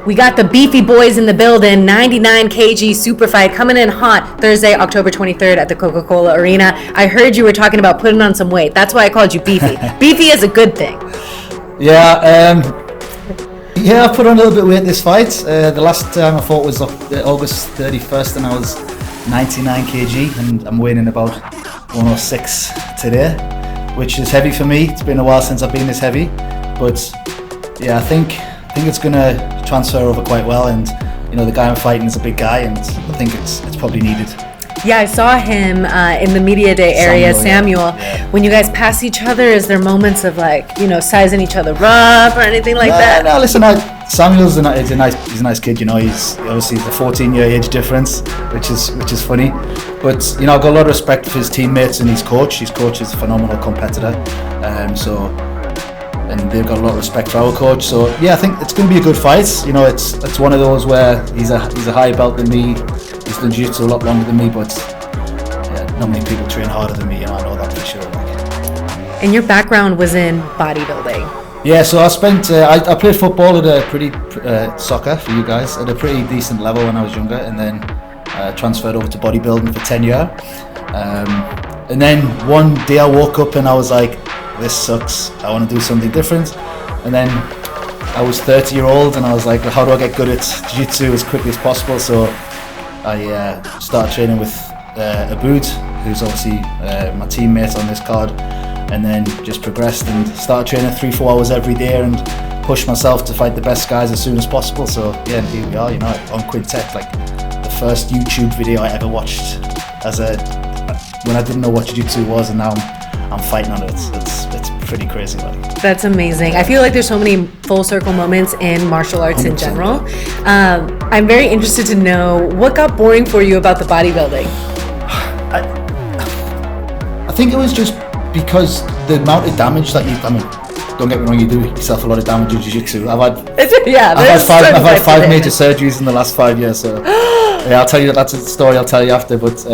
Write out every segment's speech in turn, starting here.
We got the beefy boys in the building, 99 kg Superfight coming in hot Thursday, October 23rd at the Coca-Cola Arena. I heard you were talking about putting on some weight. That's why I called you beefy. Beefy is a good thing. Yeah, I put on a little bit of weight this fight. The last time I fought was August 31st and I was 99 kg and I'm weighing in about 106 today, which is heavy for me. It's been a while since I've been this heavy, but yeah, I think it's gonna transfer over quite well, and you know the guy I'm fighting is a big guy, and I think it's probably needed. Yeah, I saw him in the media day area, Samuel. Yeah. When you guys pass each other, is there moments of like, you know, sizing each other up or anything like that? No, listen, Samuel's he's a nice kid. You know, he's obviously the 14-year age difference, which is funny. But you know, I've got a lot of respect for his teammates and his coach. His coach is a phenomenal competitor, and they've got a lot of respect for our coach. So yeah, I think it's going to be a good fight. You know, it's one of those where he's a higher belt than me. He's done jiu-jitsu a lot longer than me, but yeah, not many people train harder than me. You know, I know that for sure. And your background was in bodybuilding. Yeah, so I spent I played football at a pretty soccer for you guys at a pretty decent level when I was younger, and then transferred over to bodybuilding for 10 years. And then one day I woke up and I was like, this sucks, I want to do something different. And then I was 30-year-old and I was like, well, how do I get good at jiu-jitsu as quickly as possible? So I started training with Abood, who's obviously my teammate on this card, and then just progressed and started training 3-4 hours every day and pushed myself to fight the best guys as soon as possible. So yeah, and here we are, you know, on Quintet, like the first YouTube video I ever watched when I didn't know what jiu-jitsu was, and now I'm fighting on it. It's pretty crazy. Like. That's amazing. I feel like there's so many full circle moments in martial arts in general. I'm very interested to know what got boring for you about the bodybuilding. I think it was just because the amount of damage that don't get me wrong, you do yourself a lot of damage in jiu-jitsu. I've had five major surgeries in the last 5 years, so yeah, I'll tell you that's a story I'll tell you after. But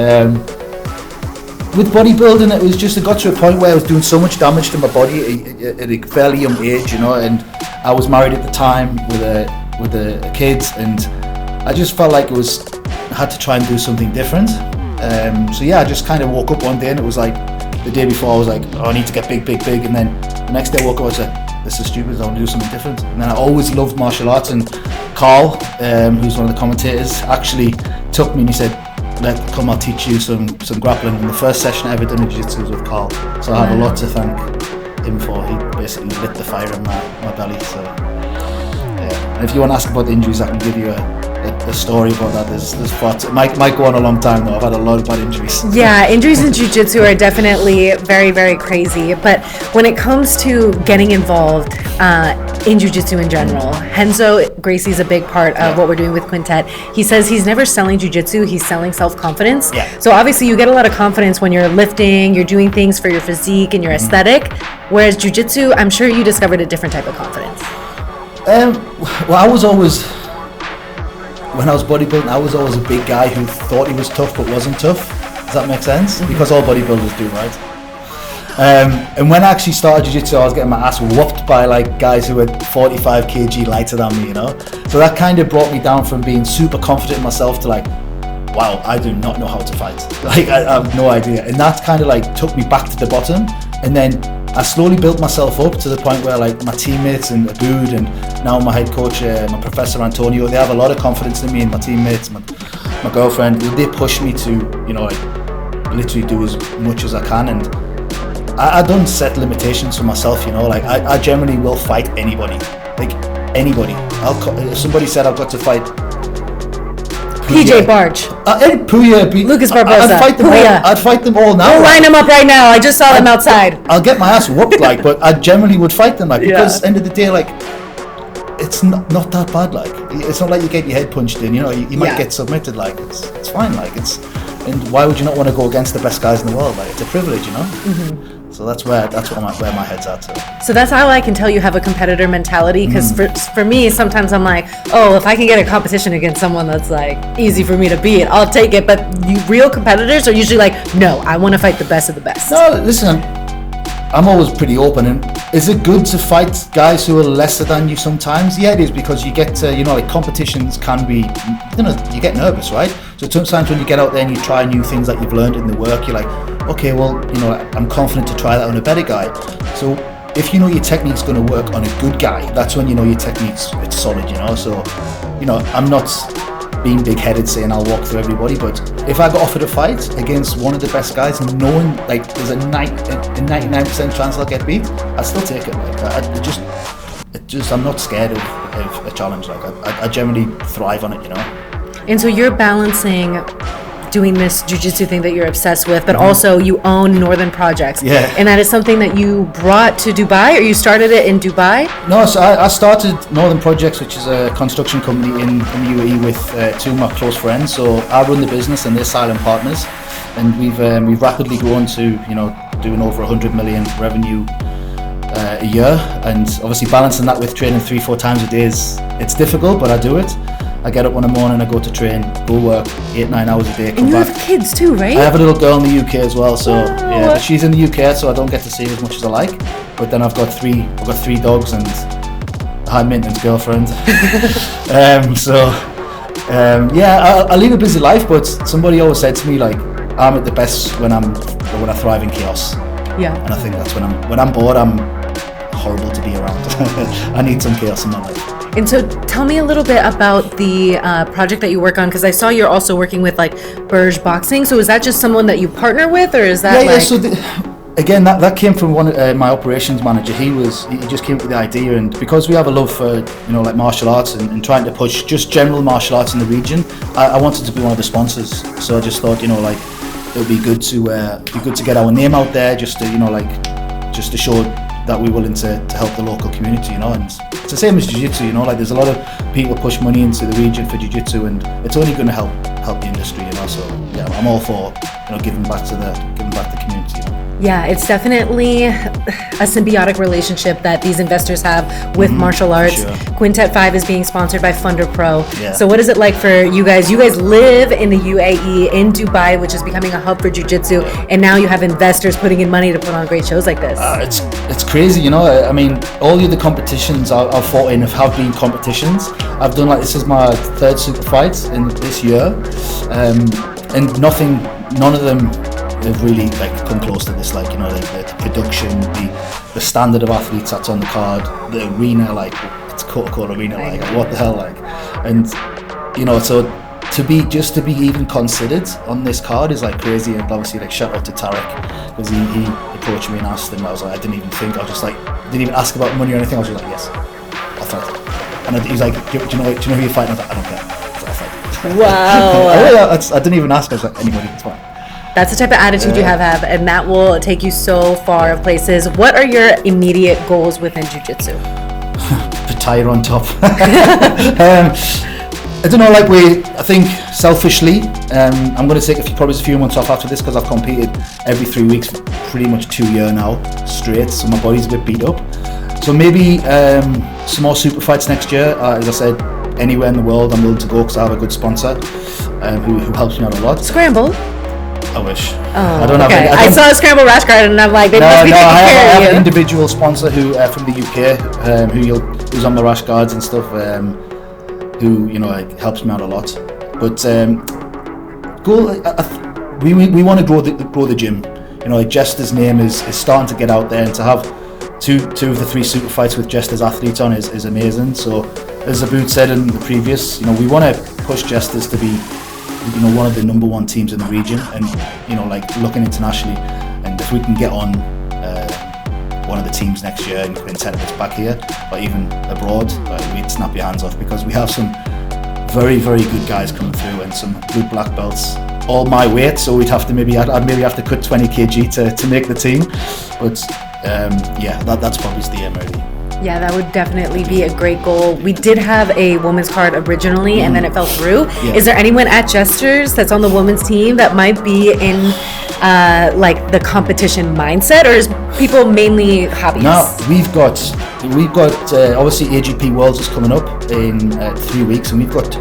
with bodybuilding, it got to a point where I was doing so much damage to my body at a fairly young age, you know, and I was married at the time with a kid, and I just felt like I had to try and do something different. So yeah, I just kind of woke up one day and it was like the day before I was like, oh, I need to get big, and then the next day I woke up, I was like, this is stupid, I want to do something different. And then I always loved martial arts, and Carl, who's one of the commentators, actually took me and he said, come, I'll teach you some grappling. And the first session I ever done in jiu-jitsu was with Carl, so I have a lot to thank him for. He basically lit the fire in my belly. So yeah, and if you want to ask about the injuries, I can give you a story about that. There's it might go on a long time though. I've had a lot of bad injuries. Yeah, injuries in jiu-jitsu are definitely very, very crazy. But when it comes to getting involved in jiu-jitsu in general, Renzo Gracie's a big part of what we're doing with Quintet. He says he's never selling jiu-jitsu, he's selling self-confidence. Yeah. So obviously you get a lot of confidence when you're lifting, you're doing things for your physique and your aesthetic. Whereas jiu-jitsu, I'm sure you discovered a different type of confidence. When I was bodybuilding, I was always a big guy who thought he was tough but wasn't tough. Does that make sense? Mm-hmm. Because all bodybuilders do, right? And when I actually started jiu-jitsu, I was getting my ass whooped by like guys who were 45 kg lighter than me, you know? So that kind of brought me down from being super confident in myself to like, wow, I do not know how to fight. Like, I have no idea. And that kind of like took me back to the bottom. And then I slowly built myself up to the point where like my teammates and Abood and now my head coach, my professor Antonio, they have a lot of confidence in me, and my teammates, my girlfriend, they push me to, you know, like literally do as much as I can. And I don't set limitations for myself, you know, like I generally will fight anybody, like anybody. If somebody said I've got to fight PJ Barge, Puya, Lucas Barbosa, I'd fight them all now. We'll line them up right now. I just saw them outside. I'll get my ass whooped, like, but I generally would fight them, like, because at the end of the day, like, it's not that bad, like, it's not like you get your head punched in, you know, you might get submitted, like, it's fine, like, and why would you not want to go against the best guys in the world? Like, it's a privilege, you know. Mm-hmm. So that's where my head's at. So that's how I can tell you have a competitor mentality, because for me, sometimes I'm like, oh, if I can get a competition against someone that's like easy for me to beat, I'll take it. But real competitors are usually like, no, I want to fight the best of the best. No, listen, I'm always pretty open, and Is it good to fight guys who are lesser than you sometimes? Yeah, it is, because you get to, like competitions can be, you get nervous, right? So sometimes when you get out there and you try new things that you've learned in the work, you're like, okay, well, I'm confident to try that on a better guy. So if you know your technique's going to work on a good guy, that's when you know your technique's it's solid, So, I'm not being big-headed saying I'll walk through everybody, but if I got offered a fight against one of the best guys, knowing like there's a 99% chance I'll get beat, I'd still take it. Like I'm not scared of a challenge. Like I generally thrive on it, And so you're balancing doing this jiu-jitsu thing that you're obsessed with, but also you own Northern Projects. Yeah. And that is something that you brought to Dubai, or you started it in Dubai? No, so I started Northern Projects, which is a construction company in the UAE with two of my close friends. So I run the business and they're silent partners. And we've rapidly grown to, doing over 100 million revenue a year. And obviously balancing that with training 3-4 times a day it's difficult, but I do it. I get up one morning, I go to train, go work 8-9 hours a day, come and you back. have kids too, right? I have a little girl in the UK as well, so yeah, but she's in the UK, so I don't get to see her as much as I like. But then I've got three dogs and a high maintenance girlfriend. I lead a busy life, but somebody always said to me, like, I'm at the best when I thrive in chaos. Yeah. And I think that's when I'm bored, I'm horrible to be around. I need some chaos in my life. And so tell me a little bit about the project that you work on, because I saw you're also working with like Burj Boxing. So is that just someone that you partner with, or is that Yeah, so again, that came from one my operations manager. He just came up with the idea, and because we have a love for like martial arts and trying to push just general martial arts in the region, I wanted to be one of the sponsors. So I just thought, it would be good to get our name out there, just to show that we're willing to help the local community, and it's the same as jiu-jitsu, like there's a lot of people push money into the region for jiu-jitsu, and it's only going to help the industry, so yeah, I'm all for giving back to the community. Yeah, it's definitely a symbiotic relationship that these investors have with martial arts. Sure. Quintet 5 is being sponsored by Funder Pro. Yeah. So what is it like for you guys? You guys live in the UAE, in Dubai, which is becoming a hub for jiu-jitsu, and now you have investors putting in money to put on great shows like this. It's crazy, I mean, all the other competitions I've fought in have been competitions. I've done, this is my third Superfight in this year, and none of them have really come close to this, the production, the standard of athletes that's on the card, the arena, it's Coca-Cola Arena, what the hell, and so to be even considered on this card is crazy. And obviously shout out to Tarek, because he approached me and asked, and I was I didn't even think, I was just didn't even ask about money or anything. I was just yes, I'll fight. And he's do you know who you're fighting? I was I don't care, I'll fight. Wow. I didn't even ask. I was anybody, it's fine. That's the type of attitude you have, and that will take you so far of places. What are your immediate goals within jiu-jitsu? Retire on top. I don't know, I think selfishly, I'm going to take probably a few months off after this, because I've competed every 3 weeks for pretty much 2 years now straight, so my body's a bit beat up. So maybe some more super fights next year. As I said, anywhere in the world I'm willing to go, because I have a good sponsor who helps me out a lot. Scramble. I wish. I don't have any, I saw a scramble rash guard and I'm they must be taking care of you. I have an individual sponsor who from the UK who's on the rash guards and stuff, who helps me out a lot. But we want to grow the gym. Jesters' name is starting to get out there, and to have two of the 3 super fights with Jesters athletes on is amazing. So as Abood said in the previous, we want to push Jesters to be one of the number 1 teams in the region, and looking internationally, and if we can get on one of the teams next year in Quintet if it's back here, or even abroad, we'd snap your hands off, because we have some very, very good guys coming through, and some good black belts, all my weight, so I'd maybe have to cut 20 kg to make the team, but that's probably the aim really. Yeah, that would definitely be a great goal. We did have a women's card originally, and then it fell through. Yeah. Is there anyone at Jesters that's on the women's team that might be in the competition mindset, or is people mainly hobbyists? No, we've got obviously AGP Worlds is coming up in 3 weeks, and we've got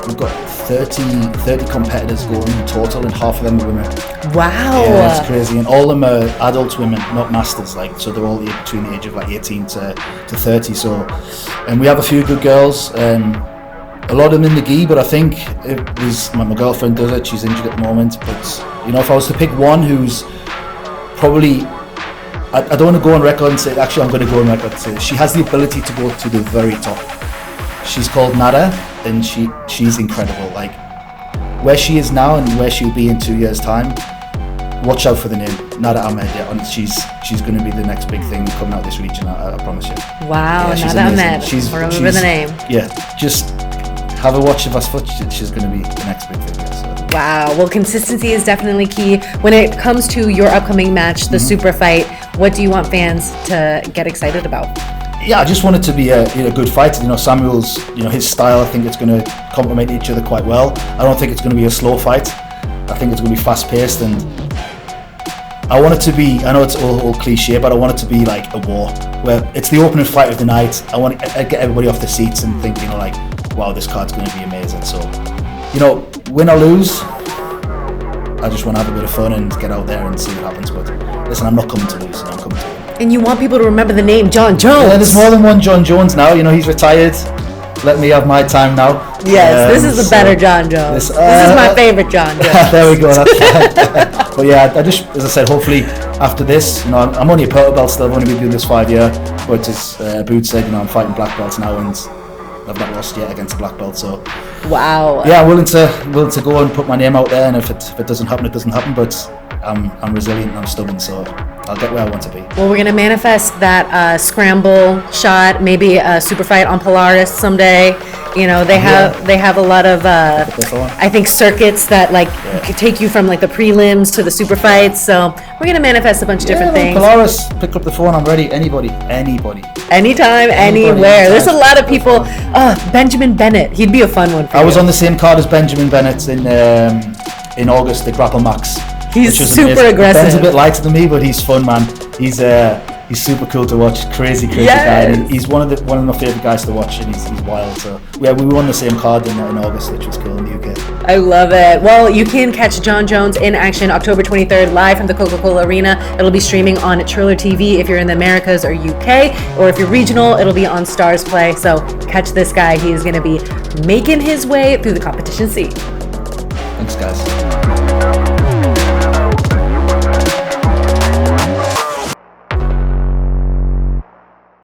we've got 30 competitors going in total, and half of them are women. Wow. Yeah, that's crazy. And all of them are adult women, not masters. Like, so they're all between the age of like 18 to 30. So, and we have a few good girls. A lot of them in the gi, but I think it was my girlfriend does it. She's injured at the moment, but you know, if I was to pick one who's probably, I don't want to go on record and say, actually I'm going to go on record and say she has the ability to go to the very top. She's called Nada, and she's incredible. Like, where she is now and where she'll be in 2 years' time, watch out for the name, Nada Ahmed. Yeah, and she's going to be the next big thing coming out of this region. I promise you. Wow, yeah, Nada Ahmed. Remember the name. Yeah, just have a watch of us foot. She's going to be the next big thing. Yeah, so. Wow. Well, consistency is definitely key. When it comes to your upcoming match, the Superfight, what do you want fans to get excited about? Yeah, I just want it to be a good fight. You know, Samuel's, his style, I think it's going to complement each other quite well. I don't think it's going to be a slow fight. I think it's going to be fast-paced, and I want it to be, I know it's all cliche, but I want it to be like a war, where it's the opening fight of the night. I want to get everybody off the seats and think, like, wow, this card's going to be amazing. So, win or lose, I just want to have a bit of fun and get out there and see what happens. But listen, I'm not coming to lose, I'm coming to win. And you want people to remember the name John Jones. Yeah, there's more than one John Jones now. He's retired. Let me have my time now. Yes, this is the better John Jones. This is my favorite John Jones. There we go. That's but yeah, I just, as I said, hopefully after this, I'm only a purple belt still. I've only been doing this 5 year. But as Abood said, I'm fighting black belts now, and I've not lost yet against a black belt. So wow. Yeah, I'm willing to go and put my name out there, and if it doesn't happen, it doesn't happen. But I'm resilient and I'm stubborn, so I'll get where I want to be. Well, we're gonna manifest that scramble shot, maybe a super fight on Polaris someday. They have a lot of I think circuits that take you from like the prelims to the super fights. So we're gonna manifest a bunch of different things. Polaris, pick up the phone. I'm ready. Anybody. Anytime, anywhere. There's a lot of people. Benjamin Bennett. He'd be a fun one for you. I was on the same card as Benjamin Bennett in August, the Grapple Max. He's super aggressive. Ben's a bit lighter than me, but he's fun, man. He's super cool to watch. Crazy guy. And he's one of my favorite guys to watch, and he's wild. So we were on the same card in August, which was cool in the UK. I love it. Well, you can catch John Jones in action October 23rd live from the Coca-Cola Arena. It'll be streaming on Triller TV if you're in the Americas or UK, or if you're regional, it'll be on Stars Play. So catch this guy. He is going to be making his way through the competition scene. Thanks, guys.